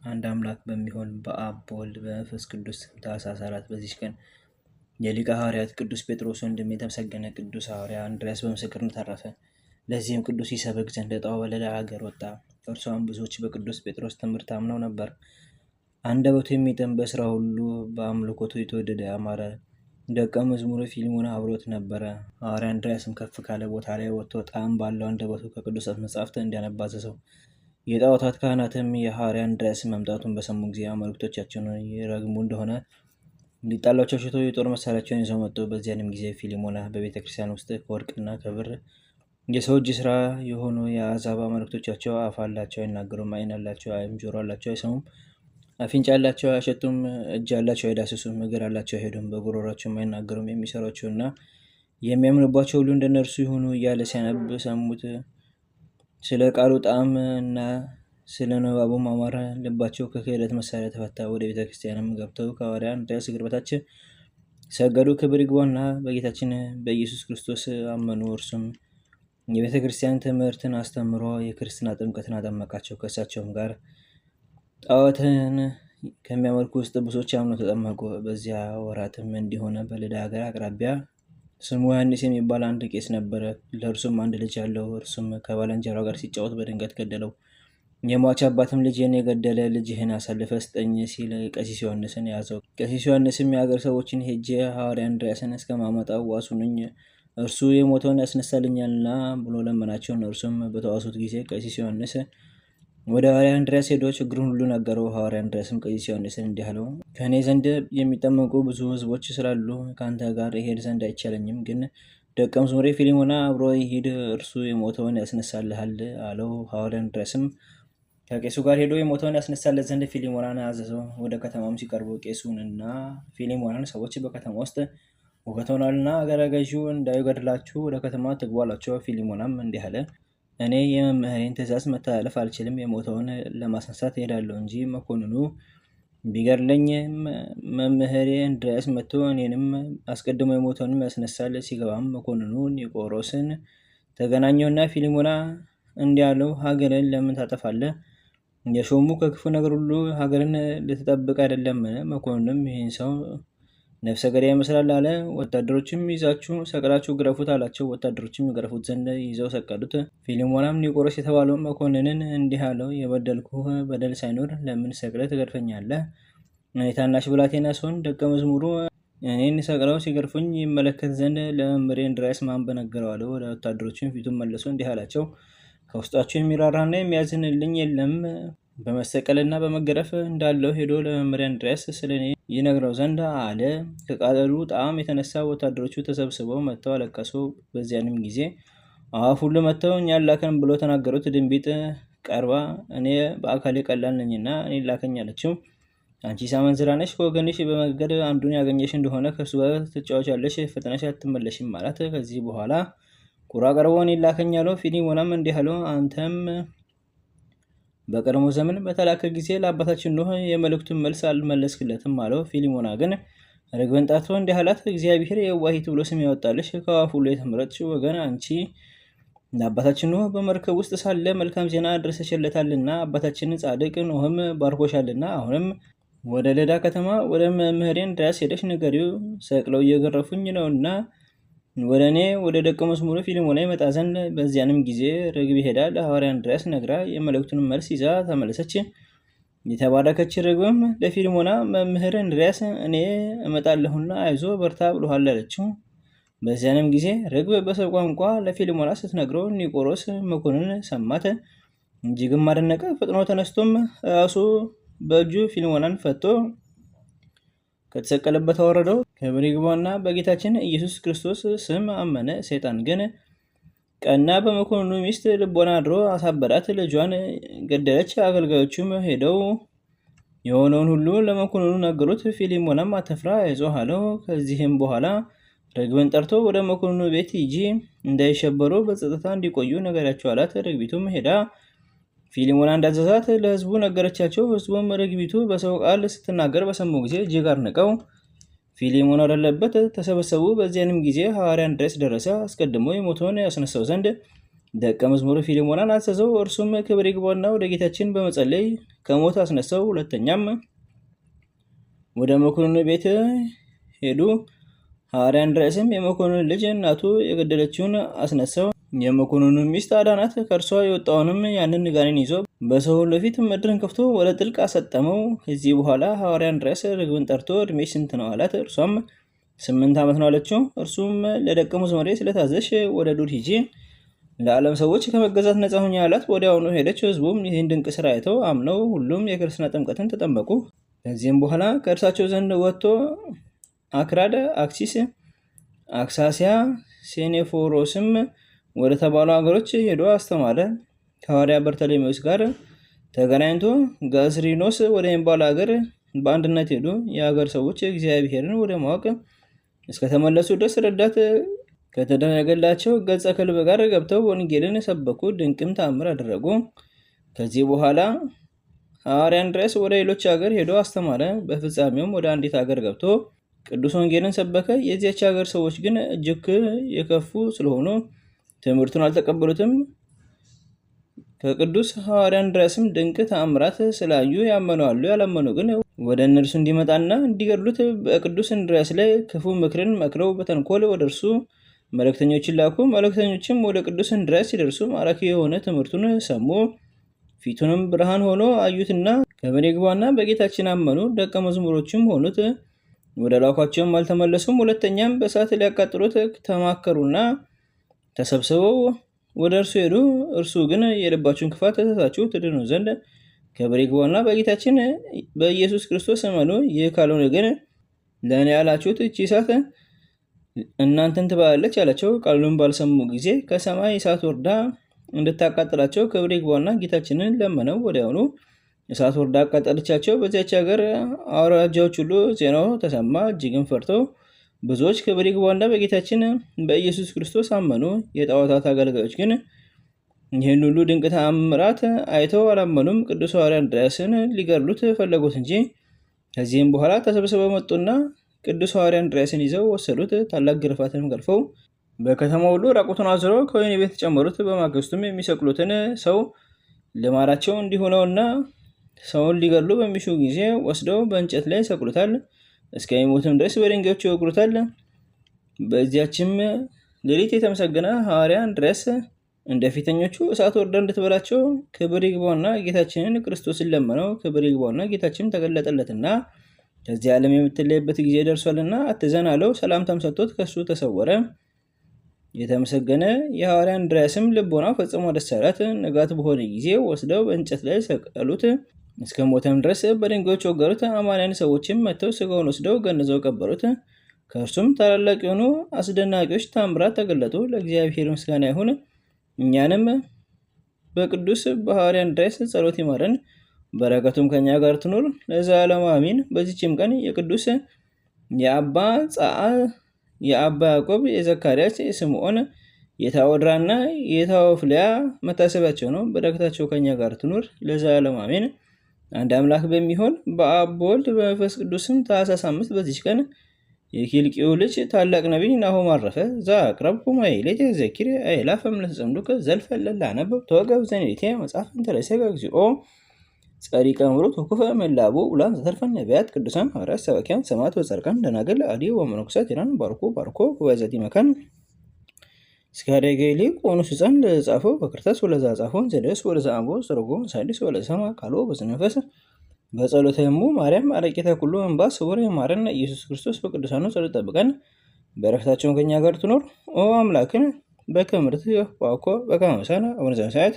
አንድ አምላክ በሚሆን በአብ በወልድ በመንፈስ ቅዱስ ታኅሳስ 4 በዚች ቀን የሊቀ ሐዋርያት ቅዱስ ጴጥሮስ ወንድም የተመሰገነ ቅዱስ ሐዋርያ እንድርያስ በምስክርነት አረፈ። ለዚህም ቅዱስ ይሰብክ ዘንድ ዕጣው በሌላ ሀገር ወጣ። እርሷም ብዙዎች በቅዱስ ጴጥሮስ ትምህርት አምነው ነበር። አንደበቱ የሚጥም በሥራ ሁሉ በአምልኮቱ የተወደደ ያማረ ደቀ መዝሙሩ ፊልሞና አብሮት ነበረ። ሐዋርያ እንድርያስም ከፍ ካለ ቦታ ላይ ወጥቶ ጣዕም ባለው አንደበቱ ከቅዱሳት መጻሕፍት እንዲያነብ አዘዘው። የጣዖታት ካህናትም የሐዋርያ እንድርያስ መምጣቱን በሰሙ ጊዜ አማልክቶቻቸውን ይረግሙ እንደሆነ ሊጣሏቸው ሽተው የጦር መሳሪያቸውን ይዘው መጡ። በዚያንም ጊዜ ፊልሞና በቤተ ክርስቲያን ውስጥ ከወርቅና ከብር የሰው እጅ ሥራ የሆኑ የአሕዛብ አማልክቶቻቸው አፍ አላቸው አይናገሩም፣ ዓይን አላቸው አያዩም፣ ጆሮ አላቸው አይሰሙም፣ አፍንጫ አላቸው አያሸቱም፣ እጅ አላቸው አይዳስሱም፣ እግር አላቸው አይሄዱም፣ በጉሮሯቸውም አይናገሩም፣ የሚሰሯቸውና የሚያምኑባቸው ሁሉ እንደነርሱ ይሁኑ እያለ ሲያነብ ሰሙት። ስለ ቃሉ ጣዕም እና ስለ ንባቡ ማማር ልባቸው ከክህደት መሳሪያ ተፈታ። ወደ ቤተ ክርስቲያንም ገብተው ከሐዋርያ እንድርያስ እግር በታች ሰገዱ። ክብር ይግባውና በጌታችን በኢየሱስ ክርስቶስ አመኑ። እርሱም የቤተ ክርስቲያን ትምህርትን አስተምሮ የክርስትና ጥምቀትን አጠመቃቸው። ከእሳቸውም ጋር ጣዖትን ከሚያመልኩ ውስጥ ብዙዎች አምነው ተጠመቁ። በዚያ ወራትም እንዲሆነ በልዳ ሀገር አቅራቢያ ስሙ ዮሐንስ የሚባል አንድ ቄስ ነበረ። ለእርሱም አንድ ልጅ አለው። እርሱም ከባልንጀራው ጋር ሲጫወት በድንገት ገደለው። የሟች አባትም ልጅህን የገደለ ልጅህን አሳልፈህ ስጠኝ ሲል ቀሲስ ዮሐንስን ያዘው። ቀሲስ ዮሐንስም የአገር ሰዎችን ሄጄ ሐዋርያ እንድርያስን እስከማመጣው ዋሱንኝ፣ እርሱ የሞተውን ያስነሳልኛልና ብሎ ለመናቸው። እርሱም በተዋሱት ጊዜ ቀሲስ ዮሐንስ ወደ ሐዋርያ እንድርያስ ሄዶ ችግሩን ሁሉ ነገረው። ሐዋርያ እንድርያስም ቀሲስ ዮሐንስን እንዲህ አለው፣ ከእኔ ዘንድ የሚጠመቁ ብዙ ሕዝቦች ስላሉ ከአንተ ጋር ይሄድ ዘንድ አይቻለኝም። ግን ደቀ መዝሙሬ ፊልሞና አብሮ ይሂድ፣ እርሱ የሞተውን ያስነሳልሃል አለው። ሐዋርያ እንድርያስም ከቄሱ ጋር ሄዶ የሞተውን ያስነሳለት ዘንድ ፊልሞናን አዘዘው። ወደ ከተማም ሲቀርቡ ቄሱንና ፊልሞናን ሰዎች በከተማ ውስጥ ሁከት ሆኗልና አገረ ገዢው እንዳይገድላችሁ ወደ ከተማ ትግቡ አላቸው። ፊልሞናም እንዲህ አለ፣ እኔ የመምህሬን ትእዛዝ መተላለፍ አልችልም። የሞተውን ለማስነሳት እሄዳለሁ እንጂ መኮንኑ ቢገድለኝ መምህሬ እንድርያስ መጥቶ እኔንም አስቀድሞ የሞተውንም ያስነሳል። ሲገባም መኮንኑ ኒቆሮስን ተገናኘውና ፊልሞና እንዲህ አለው፣ ሀገርን ለምን ታጠፋለህ? የሾሙ ከክፉ ነገር ሁሉ ሀገርን ልትጠብቅ አይደለምን? መኮንኑም ይህን ሰው ነፍሰ ገዳይ ይመስላል አለ። ወታደሮችም ይዛችሁ ሰቅላችሁ ግረፉት አላቸው። ወታደሮችም ይገርፉት ዘንድ ይዘው ሰቀሉት። ፊልሞናም ኒቆሮስ የተባለው መኮንንን እንዲህ አለው፣ የበደልኩህ በደል ሳይኖር ለምን ሰቅለህ ትገርፈኛለህ? እኔ ታናሽ ብላቴና ስሆን ደቀ መዝሙሩ እኔን ሰቅለው ሲገርፉኝ ይመለከት ዘንድ ለመምህሬ እንድርያስ ማን በነገረው አለው። ወደ ወታደሮችም ፊቱን መልሶ እንዲህ አላቸው፣ ከውስጣችሁ የሚራራና የሚያዝንልኝ የለም። በመሰቀልና በመገረፍ እንዳለው ሄዶ ለመምህሬ እንድርያስ ስለ እኔ ይነግረው ዘንድ አለ። ከቃጠሉ ጣዕም የተነሳ ወታደሮቹ ተሰብስበው መጥተው አለቀሱ። በዚያንም ጊዜ አዋፍ ሁሉ መጥተው እኛን ላከን ብሎ ተናገሩት። ድንቢጥ ቀርባ እኔ በአካሌ ቀላል ነኝና እኔ ላከኝ አለችው። አንቺ አመንዝራ ነሽ፣ ከወገንሽ በመንገድ አንዱን ያገኘሽ እንደሆነ ከእርሱ ጋር ትጫወቻለሽ፣ ፈጥነሽ አትመለሽም አላት። ከዚህ በኋላ ቁራ ቀርቦ እኔን ላከኝ አለው። ፊልሞናም እንዲህ አለው፣ አንተም በቀድሞ ዘመን በተላከ ጊዜ ለአባታችን ኖህ የመልእክቱን መልስ አልመለስክለትም አለው። ፊልሞና ግን ርግብን ጠርቶ እንዲህ አላት፣ እግዚአብሔር የዋሂት ብሎ ስም ያወጣልሽ ከአዋፍ ሁሉ የተመረጥሽ ወገን አንቺ ለአባታችን ኖህ በመርከብ ውስጥ ሳለ መልካም ዜና አድርሰሽለታልና አባታችንን ጻድቅ ኖህም ባርኮሻልና አሁንም ወደ ልዳ ከተማ ወደ መምህሬ እንድርያስ ሄደሽ ንገሪው፣ ሰቅለው እየገረፉኝ ነውና ወደ እኔ ወደ ደቀ መዝሙሩ ፊልሞና ይመጣ ዘንድ። በዚያንም ጊዜ ርግብ ሄዳ ለሐዋርያ እንድርያስ ነግራ የመልእክቱን መልስ ይዛ ተመለሰች። የተባረከች ርግብም ለፊልሞና መምህር እንድርያስ እኔ እመጣለሁና አይዞ በርታ ብሎሃል አለችው። በዚያንም ጊዜ ርግብ በሰው ቋንቋ ለፊልሞና ስትነግረው ኒቆሮስ መኮንን ሰማት፣ እጅግም አደነቀ። ፈጥኖ ተነስቶም ራሱ በእጁ ፊልሞናን ፈቶ ከተሰቀለበት አወረደው። ክብር ይግባውና በጌታችን ኢየሱስ ክርስቶስ ስም አመነ። ሰይጣን ግን ቀና፣ በመኮንኑ ሚስት ልቦና አድሮ አሳበዳት፣ ልጇን ገደለች። አገልጋዮቹም ሄደው የሆነውን ሁሉ ለመኮንኑ ነገሩት። ፊልሞናም አትፍራ፣ አይዞህ አለው። ከዚህም በኋላ ርግብን ጠርቶ ወደ መኮንኑ ቤት ሂጂ፣ እንዳይሸበሩ በጸጥታ እንዲቆዩ ነገራቸው አላት። ርግቢቱም ሄዳ ፊልሞና እንዳዘዛት ለሕዝቡ ነገረቻቸው። ሕዝቡም ርግቢቱ በሰው ቃል ስትናገር በሰሙ ጊዜ እጅግ አድንቀው ፊልሞና ወዳለበት ተሰበሰቡ። በዚያንም ጊዜ ሐዋርያ እንድርያስ ደረሰ። አስቀድሞ የሞተውን ያስነሳው ዘንድ ደቀ መዝሙሩ ፊልሞናን አዘዘው። እርሱም ክብር ይግባውና ወደ ጌታችን በመጸለይ ከሞት አስነሳው። ሁለተኛም ወደ መኮንኑ ቤት ሄዱ። ሐዋርያ እንድርያስም የመኮንኑን ልጅ እናቱ የገደለችውን አስነሳው። የመኮንኑ ሚስት አዳናት። ከእርሷ የወጣውንም ያንን ጋኔን ይዞ በሰው ሁሉ ፊት ምድርን ከፍቶ ወደ ጥልቅ አሰጠመው። ከዚህ በኋላ ሐዋርያ እንድርያስ ርግብን ጠርቶ እድሜሽ ስንት ነው አላት። እርሷም 8 ዓመት ነው አለችው። እርሱም ለደቀ መዝሙሬ ስለታዘዝሽ ወደ ዱር ሂጂ፣ ለዓለም ሰዎች ከመገዛት ነጻ ሁኚ አላት። ወዲያውኑ ሄደች። ሕዝቡም ይህን ድንቅ ስራ አይተው አምነው ሁሉም የክርስትና ጥምቀትን ተጠመቁ። ከዚህም በኋላ ከእርሳቸው ዘንድ ወጥቶ አክራድ፣ አክሲስ፣ አክሳሲያ፣ ሴኔፎሮስም ወደ ተባሉ ሀገሮች ሄዶ አስተማረ። ከሐዋርያ በርተሎሜዎስ ጋር ተገናኝቶ ጋስሪኖስ ወደሚባል ሀገር በአንድነት ሄዱ። የሀገር ሰዎች እግዚአብሔርን ወደ ማወቅ እስከተመለሱ ድረስ ረዳት ከተደረገላቸው ገጸ ከልብ ጋር ገብተው ወንጌልን ሰበኩ፣ ድንቅም ተአምር አደረጉ። ከዚህ በኋላ ሐዋርያ እንድርያስ ወደ ሌሎች ሀገር ሄዶ አስተማረ። በፍጻሜውም ወደ አንዲት ሀገር ገብቶ ቅዱስ ወንጌልን ሰበከ። የዚያች ሀገር ሰዎች ግን እጅግ የከፉ ስለሆኑ ትምህርቱን አልተቀበሉትም። ከቅዱስ ሐዋርያ እንድርያስም ድንቅ ተአምራት ስላዩ ያመኑ አሉ። ያላመኑ ግን ወደ እነርሱ እንዲመጣና እንዲገድሉት በቅዱስ እንድርያስ ላይ ክፉ ምክርን መክረው በተንኮል ወደ እርሱ መልእክተኞችን ላኩ። መልእክተኞችም ወደ ቅዱስ እንድርያስ ሲደርሱ ማራኪ የሆነ ትምህርቱን ሰሙ። ፊቱንም ብርሃን ሆኖ አዩትና ክብር ይግባውና በጌታችን አመኑ። ደቀ መዝሙሮችም ሆኑት። ወደ ላኳቸውም አልተመለሱም። ሁለተኛም በእሳት ሊያቃጥሉት ተማከሩና ተሰብስበው ወደ እርሱ ሄዱ። እርሱ ግን የልባችሁን ክፋት ትታችሁ ትድኑ ዘንድ ክብር ይግባውና በጌታችን በኢየሱስ ክርስቶስ እመኑ። ይህ ካልሆነ ግን ለእኔ ያላችሁት እቺ እሳት እናንተን ትበላለች አላቸው። ቃሉን ባልሰሙ ጊዜ ከሰማይ እሳት ወርዳ እንድታቃጥላቸው ክብር ይግባውና ጌታችንን ለመነው። ወዲያውኑ እሳት ወርዳ አቃጠለቻቸው። በዚያች ሀገር አውራጃዎች ሁሉ ዜናው ተሰማ። እጅግም ፈርተው ብዙዎች ክብር ይግባውና በጌታችን በኢየሱስ ክርስቶስ አመኑ። የጣዖታት አገልጋዮች ግን ይህን ሁሉ ድንቅ ተአምራት አይተው አላመኑም። ቅዱስ ሐዋርያ እንድርያስን ሊገድሉት ፈለጉት እንጂ። ከዚህም በኋላ ተሰብስበው መጡና ቅዱስ ሐዋርያ እንድርያስን ይዘው ወሰዱት። ታላቅ ግርፋትንም ገርፈው በከተማ ሁሉ ራቁቱን አዝረው ከወህኒ ቤት ጨመሩት። በማግስቱም የሚሰቅሉትን ሰው ልማዳቸው እንዲሆነውና ሰውን ሊገድሉ በሚሹ ጊዜ ወስደው በእንጨት ላይ ይሰቅሉታል። እስከሚሞትም ድረስ በድንጋዮች ይወግሩታል። በዚያችም ሌሊት የተመሰገነ ሐዋርያ እንድርያስ እንደ ፊተኞቹ እሳት ወርዳ እንድትበላቸው ክብር ይግባውና ጌታችንን ክርስቶስን ለመነው። ክብር ይግባውና ጌታችን ተገለጠለትና ከዚህ ዓለም የምትለይበት ጊዜ ደርሷልና አትዘን አለው። ሰላምታም ሰጥቶት ከሱ ተሰወረ። የተመሰገነ የሐዋርያ እንድርያስም ልቦናው ፈጽሞ ደስ አላት። ንጋት በሆነ ጊዜ ወስደው በእንጨት ላይ ሰቀሉት። እስከ ሞተም ድረስ በድንጋዮች ወገሩት። አማንያን ሰዎችም መጥተው ስጋውን ወስደው ገንዘው ቀበሩት። ከእርሱም ታላላቅ የሆኑ አስደናቂዎች ታምራት ተገለጡ። ለእግዚአብሔር ምስጋና ይሁን። እኛንም በቅዱስ በሐዋርያ እንድርያስ ጸሎት ይማረን፣ በረከቱም ከኛ ጋር ትኑር ለዘላለሙ አሚን። በዚችም ቀን የቅዱስ የአባ ጸአ፣ የአባ ያዕቆብ፣ የዘካርያስ፣ የስምዖን፣ የታወድራና የታወፍልያ መታሰቢያቸው ነው። በረከታቸው ከኛ ጋር ትኑር ለዘላለሙ አሜን። አንድ አምላክ በሚሆን በአብ በወልድ በመንፈስ ቅዱስም ታኅሳስ 5 በዚች ቀን የኪልቅዩ ልጅ ታላቅ ነቢይ ናሆም አረፈ። ዘአቅረብኩ ማኅሌተ ዘኪር አእላፈ እምለተጸምዱከ ዘልፈ ለላነበብ ተወገብ ዘኔቴ መጽሐፍ እንተለሰከ እግዚኦ ጸሪቀ ምሩት ወኩፈ መላቡ ኡላን ዘተርፈ ነቢያት ቅዱሳን ሐዋርያት ሰባኪያን ሰማዕታት ወጻድቃን ደናግል አዲ ወመነኮሳት ይራን ባርኮ በዘቲ መካን እስካደገሊ ቆኖስ ሕፃን ለጻፈው በክርታስ ወለዛ ጻፈውን ዘደስ ወለዛ አምቦ ሰርጎም ሳዲስ ወለሰማ ቃሎ በስነፈስ በጸሎተሙ ማርያም አረቂታ ኩሉ እንባ ስውር የማረን ኢየሱስ ክርስቶስ በቅዱሳኑ ጸሎት ጠብቀን በረከታቸውን ከኛ ጋር ትኖር። ኦ አምላክን በከምርት ዋኮ በከመሰና አቡነ ዘበሰማያት